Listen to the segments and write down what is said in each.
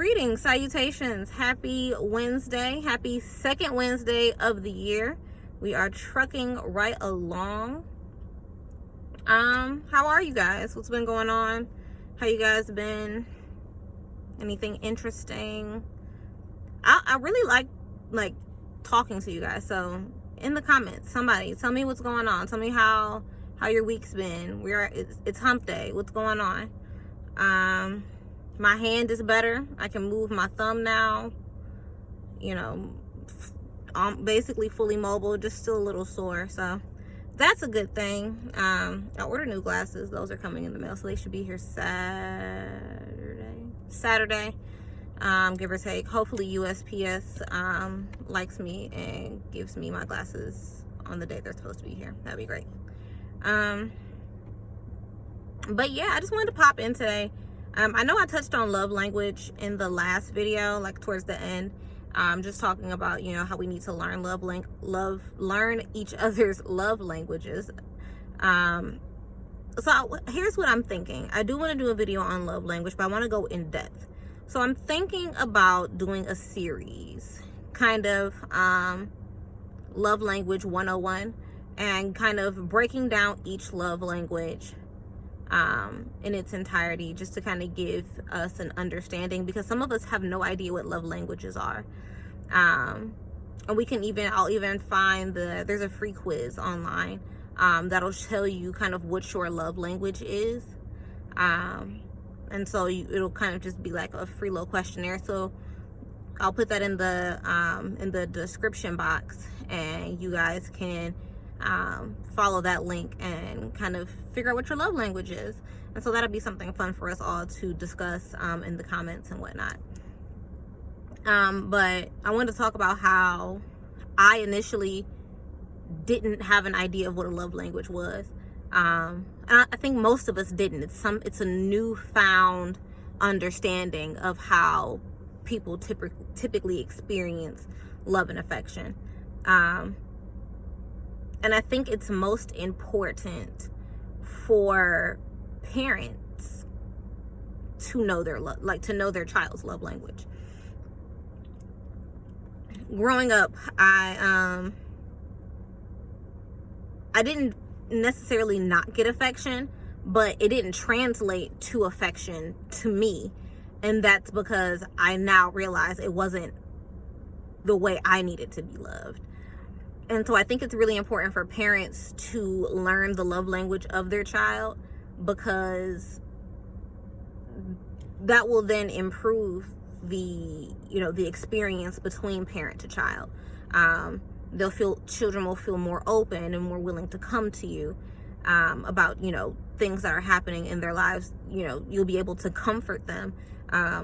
Greetings, salutations, happy Wednesday, happy second Wednesday of the year. We are trucking right along. How are you guys? What's been going on? How you guys been? Anything interesting? I really like talking to you guys. So in the comments, somebody tell me what's going on. Tell me how your week's been. It's hump day. What's going on? My hand is better. I can move my thumb now. You know, I'm basically fully mobile, just still a little sore. So that's a good thing. I ordered new glasses. Those are coming in the mail, so they should be here Saturday. Give or take. Hopefully USPS likes me and gives me my glasses on the day they're supposed to be here. That'd be great. But yeah, I just wanted to pop in today. I know I touched on love language in the last video, like towards the end. Just talking about, you know, how we need to learn learn each other's love languages. So here's what I'm thinking. I do want to do a video on love language, but I want to go in depth. So I'm thinking about doing a series, kind of love language 101, and kind of breaking down each love language in its entirety, just to kind of give us an understanding, because some of us have no idea what love languages are. And I'll even find there's a free quiz online that'll tell you kind of what your love language is. And so it'll kind of just be like a free little questionnaire. So I'll put that in the description box, and you guys can follow that link and kind of figure out what your love language is. And so that'll be something fun for us all to discuss in the comments and whatnot. But I wanted to talk about how I initially didn't have an idea of what a love language was. And I think most of us didn't. It's a newfound understanding of how people typically experience love and affection. And I think it's most important for parents to know their to know their child's love language. Growing up, I didn't necessarily not get affection, but it didn't translate to affection to me. And that's because I now realize it wasn't the way I needed to be loved. And so I think it's really important for parents to learn the love language of their child, because that will then improve the experience between parent to child. Children will feel more open and more willing to come to you about, things that are happening in their lives. You'll be able to comfort them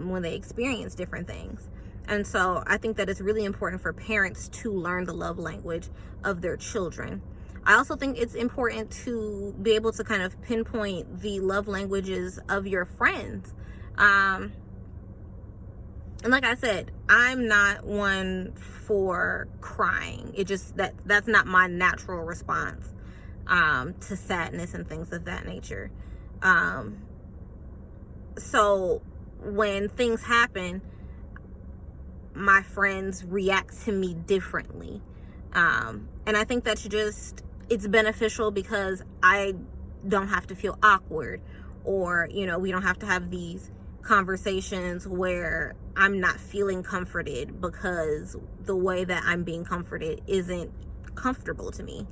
when they experience different things. And so I think that it's really important for parents to learn the love language of their children. I also think it's important to be able to kind of pinpoint the love languages of your friends. And like I said, I'm not one for crying. That's not my natural response to sadness and things of that nature. So when things happen, my friends react to me differently. And I think that's it's beneficial, because I don't have to feel awkward, or, we don't have to have these conversations where I'm not feeling comforted because the way that I'm being comforted isn't comfortable to me.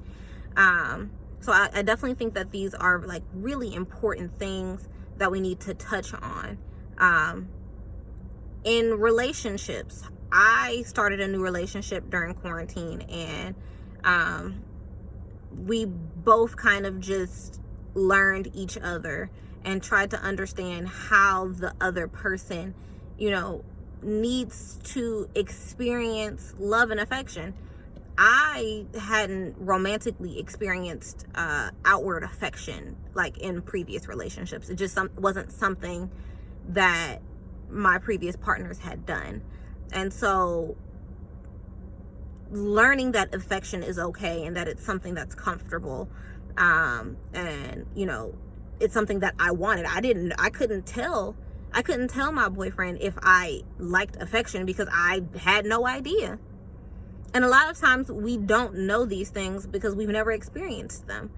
So I definitely think that these are like really important things that we need to touch on. In relationships, I started a new relationship during quarantine, and we both kind of just learned each other and tried to understand how the other person, needs to experience love and affection. I hadn't romantically experienced outward affection like in previous relationships. It just wasn't something that my previous partners had done. And so learning that affection is okay and that it's something that's comfortable, and it's something that I wanted. I couldn't tell I couldn't tell my boyfriend if I liked affection because I had no idea. And a lot of times we don't know these things because we've never experienced them.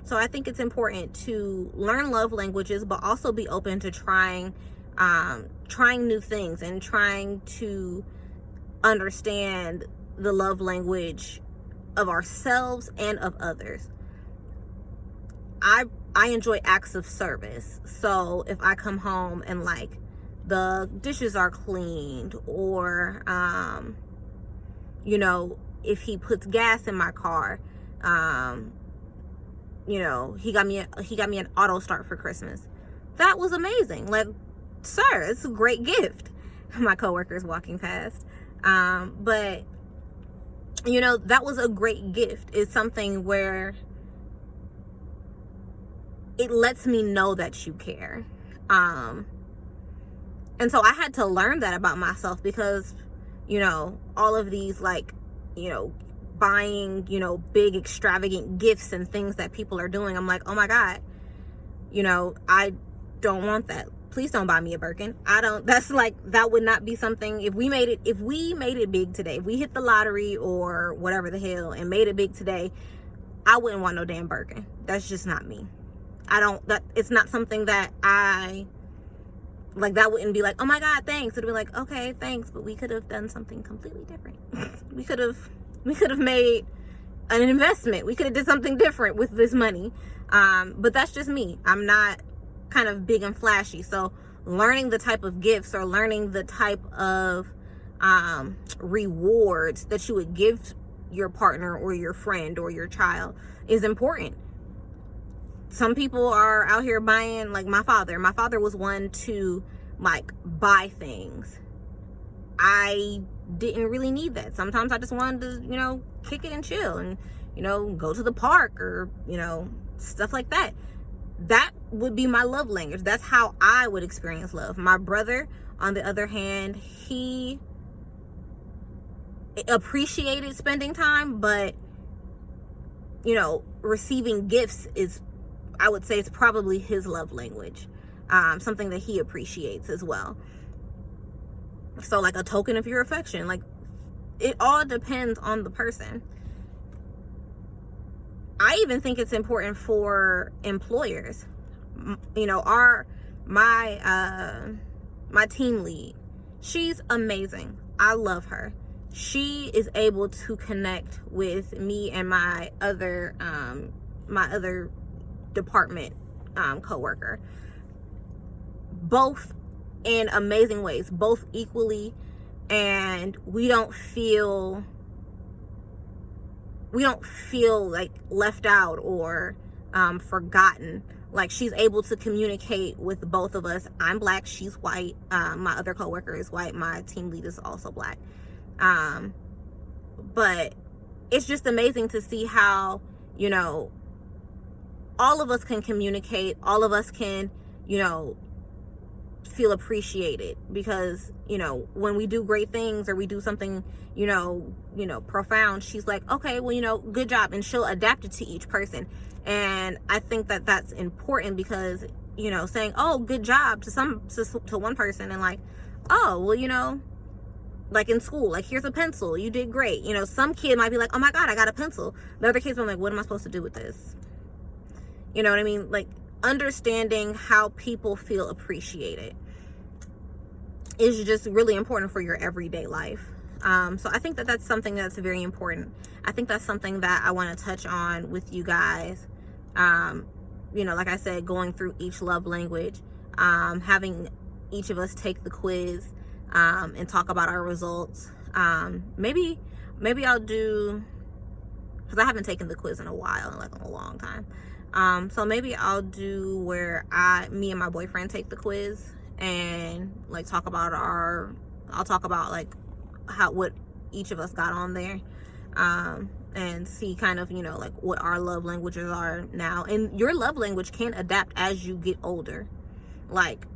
So I think it's important to learn love languages, but also be open to trying new things and trying to understand the love language of ourselves and of others. I enjoy acts of service. So if I come home and like the dishes are cleaned, or you know, if he puts gas in my car, you know, he got me an auto start for Christmas. That was amazing. Like, sir, it's a great gift. My coworker's walking past. But you know, that was a great gift. It's something where it lets me know that you care. And so I had to learn that about myself, because, you know, all of these, like, you know, buying, you know, big extravagant gifts and things that people are doing, I'm like, oh my God, you know, I don't want that. Please don't buy me a Birkin. That's like, that would not be something, if we made it big today, if we hit the lottery or whatever the hell and made it big today, I wouldn't want no damn Birkin. That's just not me. It's not something that I like. That wouldn't be like, oh my God, thanks. It'd be like, okay, thanks, but we could have done something completely different. we could have made an investment. We could have did something different with this money. But that's just me. I'm not kind of big and flashy. So learning the type of gifts, or learning the type of rewards that you would give your partner or your friend or your child is important. Some people are out here buying, like my father was one to like buy things. I didn't really need that. Sometimes I just wanted to, you know, kick it and chill and, you know, go to the park or, you know, stuff like that. That would be my love language. That's how I would experience love. My brother, on the other hand, he appreciated spending time, but, you know, receiving gifts is, I would say, it's probably his love language. Something that he appreciates as well. So like a token of your affection, like, it all depends on the person. I even think it's important for employers. You know, my team lead, she's amazing. I love her. She is able to connect with me and my other department coworker, both in amazing ways, both equally, and we don't feel like left out or forgotten. Like, she's able to communicate with both of us. I'm black, she's white. My other coworker is white. My team lead is also black. But it's just amazing to see how, you know, all of us can communicate. All of us can, you know, feel appreciated, because, you know, when we do great things or we do something, you know, profound, she's like, okay, well, you know, good job. And she'll adapt it to each person. And I think that that's important, because, you know, saying, oh, good job to one person, and like, oh, well, you know, like in school, like, here's a pencil, you did great. You know, some kid might be like, oh my God, I got a pencil. The other kids are like, what am I supposed to do with this? You know what I mean? Like, understanding how people feel appreciated is just really important for your everyday life. So I think that that's something that's very important. I think that's something that I want to touch on with you guys. You know, like I said, going through each love language, having each of us take the quiz, and talk about our results. Maybe I'll do, because I haven't taken the quiz in a while, like a long time. So maybe I'll do where me and my boyfriend take the quiz and like talk about I'll talk about like what each of us got on there, and see kind of, you know, like what our love languages are now. And your love language can adapt as you get older. Like,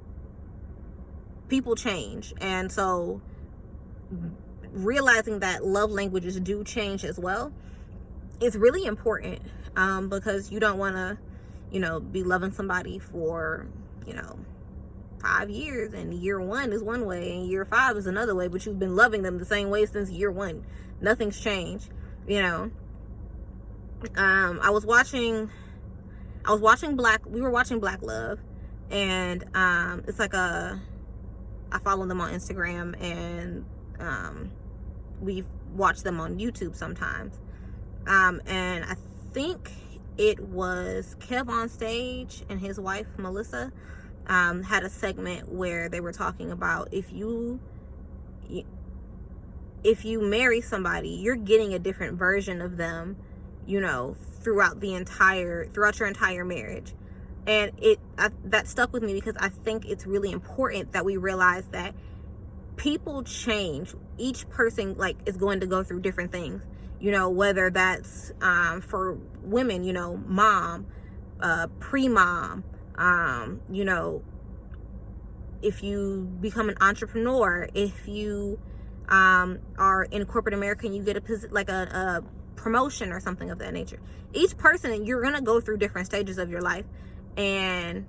people change, and so realizing that love languages do change as well is really important, because you don't want to, you know, be loving somebody for, you know, 5 years, and year 1 is one way and year 5 is another way, but you've been loving them the same way since year 1. Nothing's changed, we were watching Black Love, and it's like I follow them on Instagram, and we've watched them on YouTube sometimes, and I think it was Kev on Stage and his wife Melissa had a segment where they were talking about if you marry somebody, you're getting a different version of them, throughout your entire marriage. And that stuck with me, because I think it's really important that we realize that people change. Each person is going to go through different things, whether that's for women, mom, pre-mom, if you become an entrepreneur, if you are in corporate America and you get a promotion or something of that nature. Each person, you're going to go through different stages of your life, and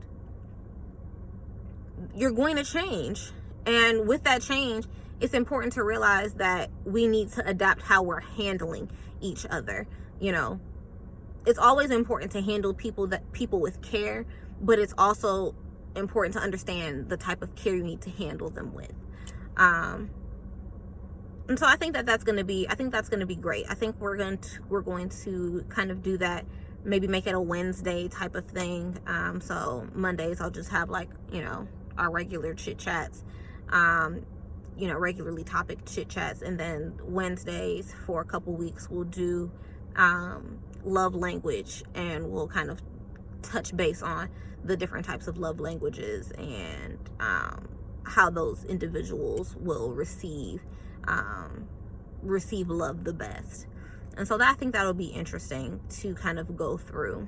you're going to change. And with that change, it's important to realize that we need to adapt how we're handling each other. It's always important to handle people with care, but it's also important to understand the type of care you need to handle them with. And so I think that's going to be great. I think we're going to kind of do that, maybe make it a Wednesday type of thing. So Mondays I'll just have our regular chit chats, regularly topic chit chats, and then Wednesdays for a couple weeks we'll do love language, and we'll kind of touch base on the different types of love languages and how those individuals will receive love the best. And so I think that'll be interesting to kind of go through,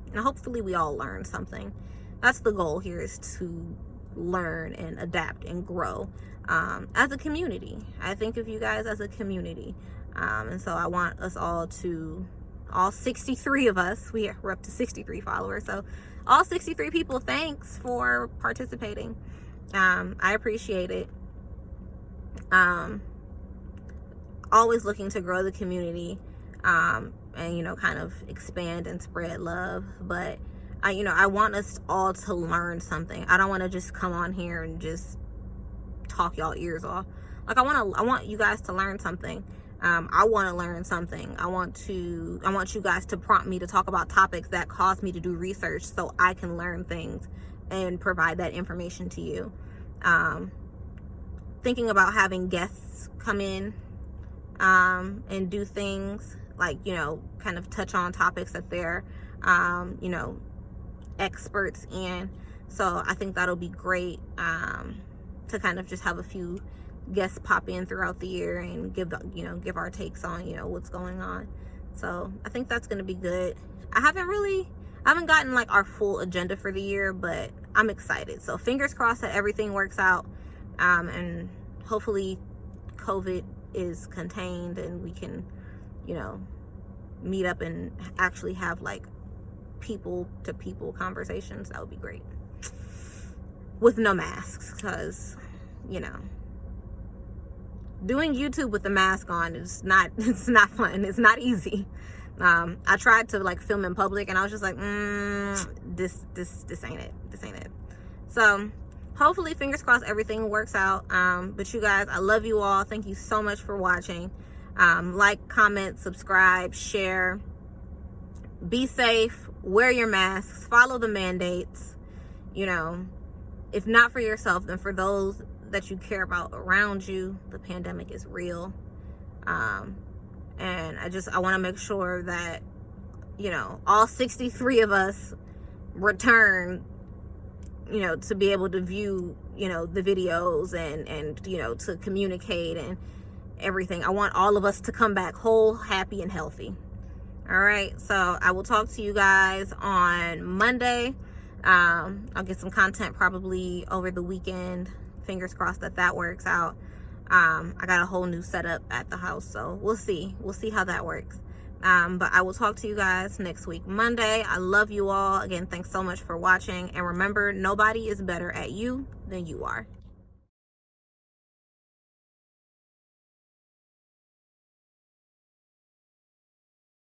and hopefully we all learn something. That's the goal here, is to learn and adapt and grow as a community. I think of you guys as a community, and so I want us all 63 of us, we're up to 63 followers, so all 63 people, thanks for participating. I appreciate it. Always looking to grow the community, and kind of expand and spread love. But I want us all to learn something. I don't want to just come on here and just talk y'all ears off. I want you guys to learn something. I want to learn something. I want you guys to prompt me to talk about topics that cause me to do research, so I can learn things and provide that information to you. Thinking about having guests come in and do things kind of touch on topics that they're experts in. So I think that'll be great, to kind of just have a few guests pop in throughout the year and give our takes on what's going on. So I think that's going to be good. I haven't gotten our full agenda for the year, but I'm excited. So fingers crossed that everything works out, and hopefully COVID is contained and we can meet up and actually have people to people conversations. That would be great, with no masks, because doing YouTube with the mask on it's not fun. It's not easy. I tried to film in public, and I was just this ain't it. So hopefully, fingers crossed, everything works out. But you guys, I love you all. Thank you so much for watching. Like, comment, subscribe, share. Be safe. Wear your masks. Follow the mandates. If not for yourself, then for those that you care about around you. The pandemic is real. And I want to make sure that, all 63 of us return, to be able to view, the videos and to communicate and everything. I want all of us to come back whole, happy, and healthy. All right. So I will talk to you guys on Monday. I'll get some content probably over the weekend. Fingers crossed that works out. I got a whole new setup at the house, so we'll see how that works. But I will talk to you guys next week, Monday. I love you all. Again, thanks so much for watching. And remember, nobody is better at you than you are.